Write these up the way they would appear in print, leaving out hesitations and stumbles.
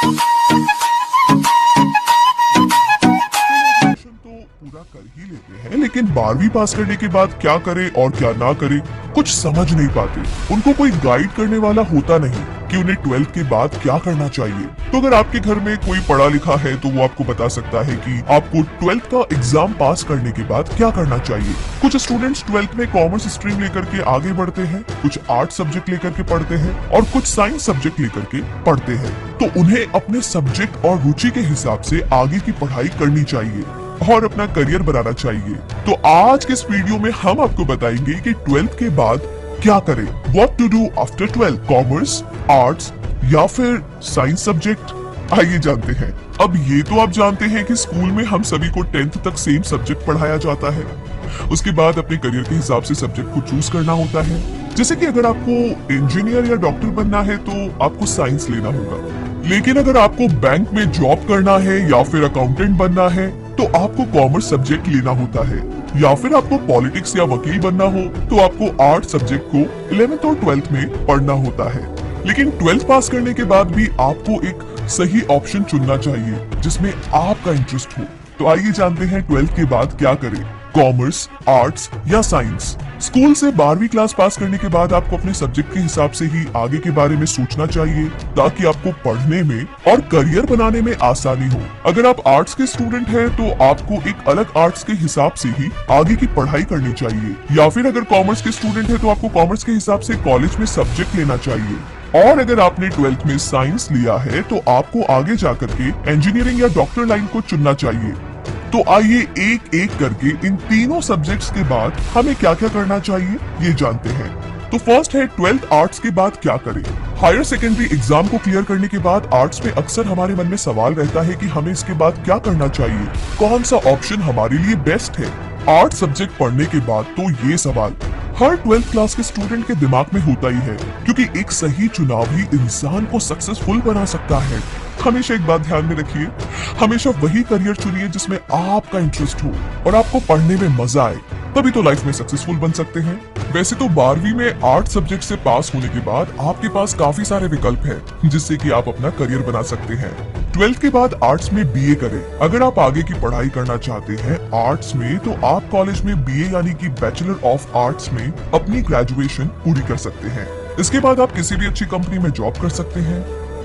तो पूरा कर ही लेते हैं, लेकिन 12वीं पास करने के बाद क्या करें और क्या ना करें कुछ समझ नहीं पाते। उनको कोई गाइड करने वाला होता नहीं कि उन्हें 12th के बाद क्या करना चाहिए। तो अगर आपके घर में कोई पढ़ा लिखा है तो वो आपको बता सकता है कि आपको 12th का एग्जाम पास करने के बाद क्या करना चाहिए। कुछ स्टूडेंट्स 12th में कॉमर्स स्ट्रीम लेकर के आगे बढ़ते हैं, कुछ आर्ट सब्जेक्ट लेकर के पढ़ते हैं और कुछ साइंस सब्जेक्ट लेकर के पढ़ते हैं। तो उन्हें अपने सब्जेक्ट और रुचि के हिसाब से आगे की पढ़ाई करनी चाहिए और अपना करियर बनाना चाहिए। तो आज के इस वीडियो में हम आपको बताएंगे कि 12th के बाद क्या करें, what to do after 12th, commerce, arts या फिर साइंस सब्जेक्ट। आइए जानते हैं। अब ये तो आप जानते हैं कि स्कूल में हम सभी को 10th तक सेम सब्जेक्ट पढ़ाया जाता है। उसके बाद अपने करियर के हिसाब से सब्जेक्ट को चूज करना होता है। जैसे कि अगर आपको इंजीनियर या डॉक्टर बनना है तो आपको साइंस लेना होगा, लेकिन अगर आपको बैंक में जॉब करना है या फिर अकाउंटेंट बनना है तो आपको कॉमर्स सब्जेक्ट लेना होता है। या फिर आपको पॉलिटिक्स या वकील बनना हो तो आपको आर्ट सब्जेक्ट को 11th और 12th में पढ़ना होता है। लेकिन 12th पास करने के बाद भी आपको एक सही ऑप्शन चुनना चाहिए जिसमें आपका इंटरेस्ट हो। तो आइए जानते हैं 12th के बाद क्या करें, कॉमर्स, आर्ट्स या साइंस। स्कूल से 12वीं क्लास पास करने के बाद आपको अपने सब्जेक्ट के हिसाब से ही आगे के बारे में सोचना चाहिए ताकि आपको पढ़ने में और करियर बनाने में आसानी हो। अगर आप आर्ट्स के स्टूडेंट हैं तो आपको एक अलग आर्ट्स के हिसाब से ही आगे की पढ़ाई करनी चाहिए, या फिर अगर कॉमर्स के स्टूडेंट है तो आपको कॉमर्स के हिसाब से कॉलेज में सब्जेक्ट लेना चाहिए। और अगर आपने 12th में साइंस लिया है तो आपको आगे जाकर के इंजीनियरिंग या डॉक्टर लाइन को चुनना चाहिए। तो आइए एक एक करके इन तीनों सब्जेक्ट्स के बाद हमें क्या क्या करना चाहिए ये जानते हैं। तो फर्स्ट है 12th आर्ट्स के बाद क्या करें। हायर सेकेंडरी एग्जाम को क्लियर करने के बाद आर्ट्स में अक्सर हमारे मन में सवाल रहता है कि हमें इसके बाद क्या करना चाहिए, कौन सा ऑप्शन हमारे लिए बेस्ट है। आर्ट सब्जेक्ट पढ़ने के बाद तो ये सवाल हर 12th क्लास के स्टूडेंट के दिमाग में होता ही है, क्योंकि एक सही चुनाव ही इंसान को सक्सेसफुल बना सकता है। हमेशा एक बात ध्यान में रखिए, हमेशा वही करियर चुनिए जिसमें आपका इंटरेस्ट हो और आपको पढ़ने में मजा आए, तभी तो लाइफ में सक्सेसफुल बन सकते हैं। वैसे तो 12वीं में आर्ट सब्जेक्ट से पास होने के बाद आपके पास काफी सारे विकल्प हैं जिससे कि आप अपना करियर बना सकते हैं। 12th के बाद आर्ट्स में बीए करें। अगर आप आगे की पढ़ाई करना चाहते हैं आर्ट्स में तो आप कॉलेज में बीए यानी कि बैचलर ऑफ आर्ट्स में अपनी ग्रेजुएशन पूरी कर सकते हैं। इसके बाद आप किसी भी अच्छी कंपनी में जॉब कर सकते हैं।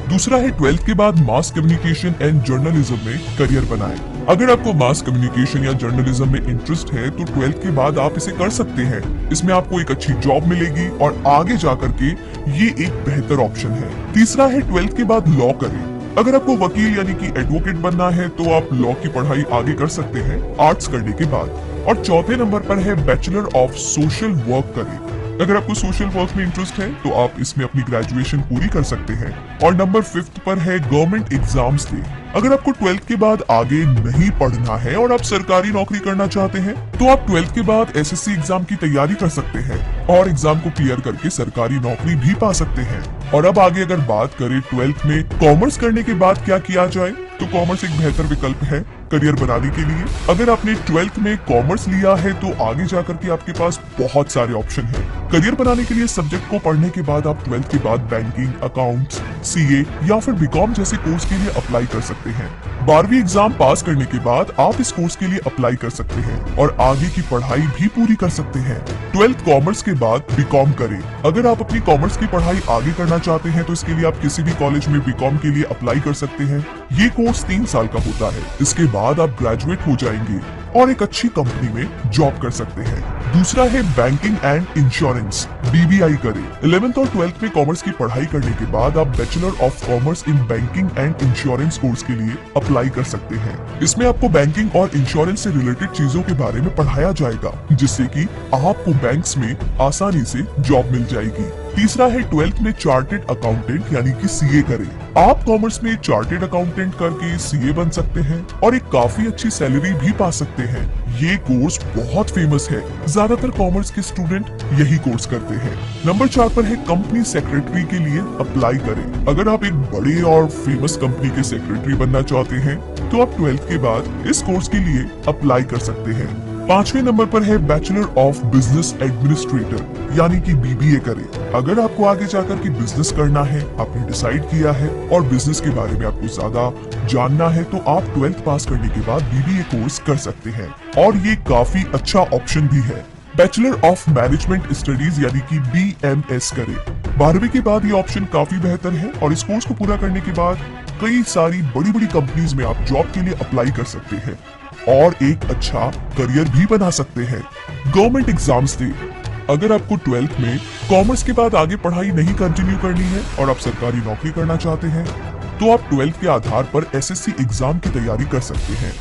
दूसरा है 12th के बाद मास कम्युनिकेशन एंड जर्नलिज्म में करियर बनाएं। अगर आपको मास कम्युनिकेशन या जर्नलिज्म में इंटरेस्ट है तो 12th के बाद आप इसे कर सकते हैं। इसमें आपको एक अच्छी जॉब मिलेगी और आगे जाकर के ये एक बेहतर ऑप्शन है। तीसरा है 12th के बाद लॉ करें। अगर आपको वकील यानी कि एडवोकेट बनना है तो आप लॉ की पढ़ाई आगे कर सकते हैं आर्ट्स करने के बाद। और चौथे नंबर पर है बैचलर ऑफ सोशल वर्क करें। अगर आपको सोशल वर्क में इंटरेस्ट है तो आप इसमें अपनी ग्रेजुएशन पूरी कर सकते हैं। और नंबर 5 पर है गवर्नमेंट एग्जाम्स दें। अगर आपको 12th के बाद आगे नहीं पढ़ना है और आप सरकारी नौकरी करना चाहते हैं तो आप 12th के बाद एसएससी एग्जाम की तैयारी कर सकते हैं और एग्जाम को क्लियर करके सरकारी नौकरी भी पा सकते हैं। और अब आगे अगर बात करें 12th में कॉमर्स करने के बाद क्या किया जाए, तो कॉमर्स एक बेहतर विकल्प है करियर बनाने के लिए। अगर आपने 12th में कॉमर्स लिया है तो आगे जाकर के आपके पास बहुत सारे ऑप्शन हैं। करियर बनाने के लिए सब्जेक्ट को पढ़ने के बाद आप 12th के बाद बैंकिंग, अकाउंट्स, सीए या फिर बीकॉम जैसे कोर्स के लिए अप्लाई कर सकते हैं। 12वीं एग्जाम पास करने के बाद आप इस कोर्स के लिए अप्लाई कर सकते हैं और आगे की पढ़ाई भी पूरी कर सकते हैं। 12th कॉमर्स के बाद बीकॉम करें। अगर आप अपनी कॉमर्स की पढ़ाई आगे करना चाहते हैं तो इसके लिए आप किसी भी कॉलेज में बीकॉम के लिए अप्लाई कर सकते हैं। ये कोर्स 3 साल का होता है। इसके बाद आप ग्रेजुएट हो जाएंगे और एक अच्छी कंपनी में जॉब कर सकते हैं। दूसरा है बैंकिंग एंड इंश्योरेंस, बीबीआई करें। 11th और 12th में कॉमर्स की पढ़ाई करने के बाद आप bachelor of commerce in banking and insurance course के लिए अप्लाई कर सकते हैं। इसमें आपको बैंकिंग और इंश्योरेंस से रिलेटेड चीजों के बारे में पढ़ाया जाएगा जिससे कि आपको बैंक्स में आसानी से जॉब मिल जाएगी। तीसरा है 12th में चार्टेड अकाउंटेंट यानी कि सीए करें। आप कॉमर्स में चार्टेड अकाउंटेंट करके सीए बन सकते हैं और एक काफी अच्छी सैलरी भी पा सकते हैं। ये कोर्स बहुत फेमस है, ज्यादातर कॉमर्स के स्टूडेंट यही कोर्स करते हैं। नंबर 4 पर है कंपनी सेक्रेटरी के लिए अप्लाई करें। अगर आप एक बड़े और फेमस कंपनी के सेक्रेटरी बनना चाहते हैं तो आप 12th के बाद इस कोर्स के लिए अप्लाई कर सकते हैं। 5वें नंबर पर है बैचलर ऑफ बिजनेस एडमिनिस्ट्रेटर यानी कि बीबीए करें। अगर आपको आगे जाकर के बिजनेस करना है, आपने डिसाइड किया है और बिजनेस के बारे में आपको ज्यादा जानना है, तो आप 12th पास करने के बाद बीबीए कोर्स कर सकते हैं और ये काफी अच्छा ऑप्शन भी है। बैचलर ऑफ मैनेजमेंट स्टडीज यानी कि BMS करें। 12वीं के बाद ये ऑप्शन काफी बेहतर है और इस कोर्स को पूरा करने के बाद कई सारी बड़ी बड़ी कंपनीज में आप जॉब के लिए अप्लाई कर सकते हैं और एक अच्छा करियर भी बना सकते हैं। गवर्नमेंट एग्जाम्स दे। अगर आपको 12th में कॉमर्स के बाद आगे पढ़ाई नहीं कंटिन्यू करनी है और आप सरकारी नौकरी करना चाहते हैं, तो आप 12th के आधार पर SSC एग्जाम की तैयारी कर सकते हैं।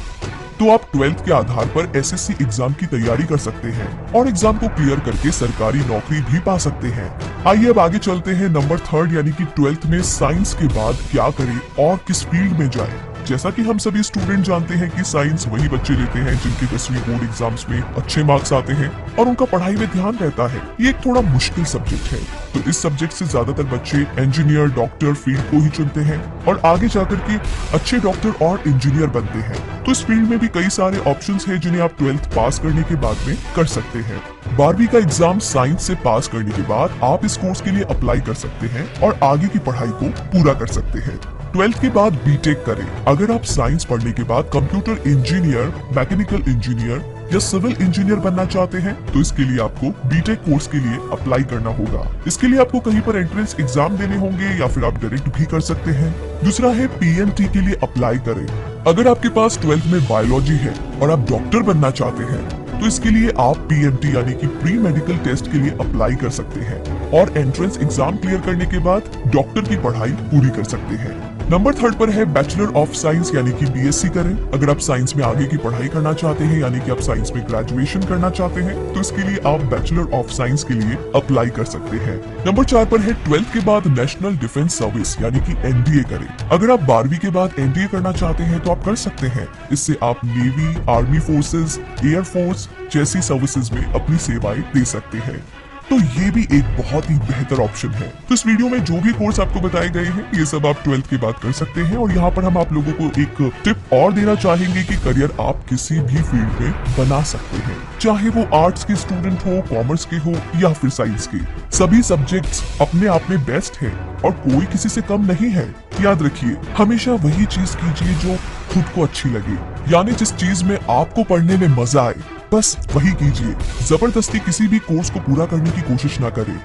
एग्जाम की तैयारी कर सकते हैं और एग्जाम को क्लियर करके सरकारी नौकरी भी पा सकते हैं। आइए अब आगे चलते हैं नंबर 3 यानी कि 12th में साइंस के बाद क्या करें और किस फील्ड में जाएं। जैसा कि हम सभी स्टूडेंट जानते हैं कि साइंस वही बच्चे लेते हैं जिनके 10वीं बोर्ड एग्जाम्स में अच्छे मार्क्स आते हैं और उनका पढ़ाई में ध्यान रहता है। ये एक थोड़ा मुश्किल सब्जेक्ट है, तो इस सब्जेक्ट से ज्यादातर बच्चे इंजीनियर, डॉक्टर फील्ड को ही चुनते हैं और आगे जाकर के अच्छे डॉक्टर और इंजीनियर बनते हैं। तो इस फील्ड में भी कई सारे ऑप्शंस हैं जिन्हें आप 12th पास करने के बाद में कर सकते हैं। 12वीं का एग्जाम साइंस से पास करने के बाद आप इस कोर्स के लिए अप्लाई कर सकते हैं और आगे की पढ़ाई को पूरा कर सकते हैं। 12th के बाद बीटेक करें। अगर आप साइंस पढ़ने के बाद कंप्यूटर इंजीनियर, मैकेनिकल इंजीनियर या सिविल इंजीनियर बनना चाहते हैं, तो इसके लिए आपको बीटेक कोर्स के लिए अप्लाई करना होगा। इसके लिए आपको कहीं पर एंट्रेंस एग्जाम देने होंगे या फिर आप डायरेक्ट भी कर सकते हैं। दूसरा है PMT के लिए अप्लाई करें। अगर आपके पास 12th में बायोलॉजी है और आप डॉक्टर बनना चाहते हैं, तो इसके लिए आप PMT यानी कि प्री मेडिकल टेस्ट के लिए अप्लाई कर सकते हैं और एंट्रेंस एग्जाम क्लियर करने के बाद डॉक्टर की पढ़ाई पूरी कर सकते हैं। नंबर 3 पर है बैचलर ऑफ साइंस यानी कि BSc करें। अगर आप साइंस में आगे की पढ़ाई करना चाहते हैं यानी कि आप साइंस में ग्रेजुएशन करना चाहते हैं, तो इसके लिए आप बैचलर ऑफ साइंस के लिए अप्लाई कर सकते हैं। नंबर 4 पर है 12th के बाद नेशनल डिफेंस सर्विस यानी कि NDA करें। अगर आप 12वीं के बाद NDA करना चाहते हैं तो आप कर सकते हैं। इससे आप navy, army forces, air force जैसी सर्विसेज में अपनी सेवाएं दे सकते हैं। तो ये भी एक बहुत ही बेहतर ऑप्शन है। तो इस वीडियो में जो भी कोर्स आपको बताए गए हैं, ये सब आप 12th के बाद कर सकते हैं और यहाँ पर हम आप लोगों को एक टिप और देना चाहेंगे कि करियर आप किसी भी फील्ड में बना सकते हैं, चाहे वो आर्ट्स के स्टूडेंट हो, कॉमर्स के हो या फिर साइंस के। सभी सब्जेक्ट्स अपने आप में बेस्ट है और कोई किसी से कम नहीं है। याद रखिए, हमेशा वही चीज कीजिए जो खुद को अच्छी लगे, यानी जिस चीज में आपको पढ़ने में मजा आए, बस वही कीजिए। जबरदस्ती किसी भी कोर्स को पूरा करने की कोशिश ना करें,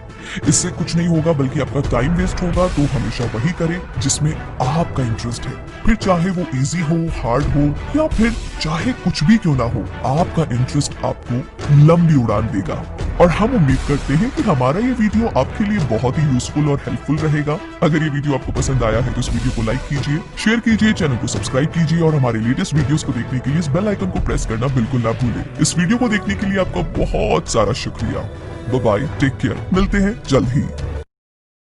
इससे कुछ नहीं होगा बल्कि आपका टाइम वेस्ट होगा। तो हमेशा वही करें जिसमें आपका इंटरेस्ट है, फिर चाहे वो इजी हो, हार्ड हो या फिर चाहे कुछ भी क्यों ना हो, आपका इंटरेस्ट आपको लंबी उड़ान देगा। और हम उम्मीद करते हैं कि हमारा ये वीडियो आपके लिए बहुत ही यूजफुल और हेल्पफुल रहेगा। अगर ये वीडियो आपको पसंद आया है तो इस वीडियो को लाइक कीजिए, शेयर कीजिए, चैनल को सब्सक्राइब कीजिए और हमारे लेटेस्ट वीडियोस को देखने के लिए इस बेल आइकन को प्रेस करना बिल्कुल ना भूलें। इस वीडियो को देखने के लिए आपका बहुत सारा शुक्रिया। बाय बाय, टेक केयर, मिलते हैं जल्द ही।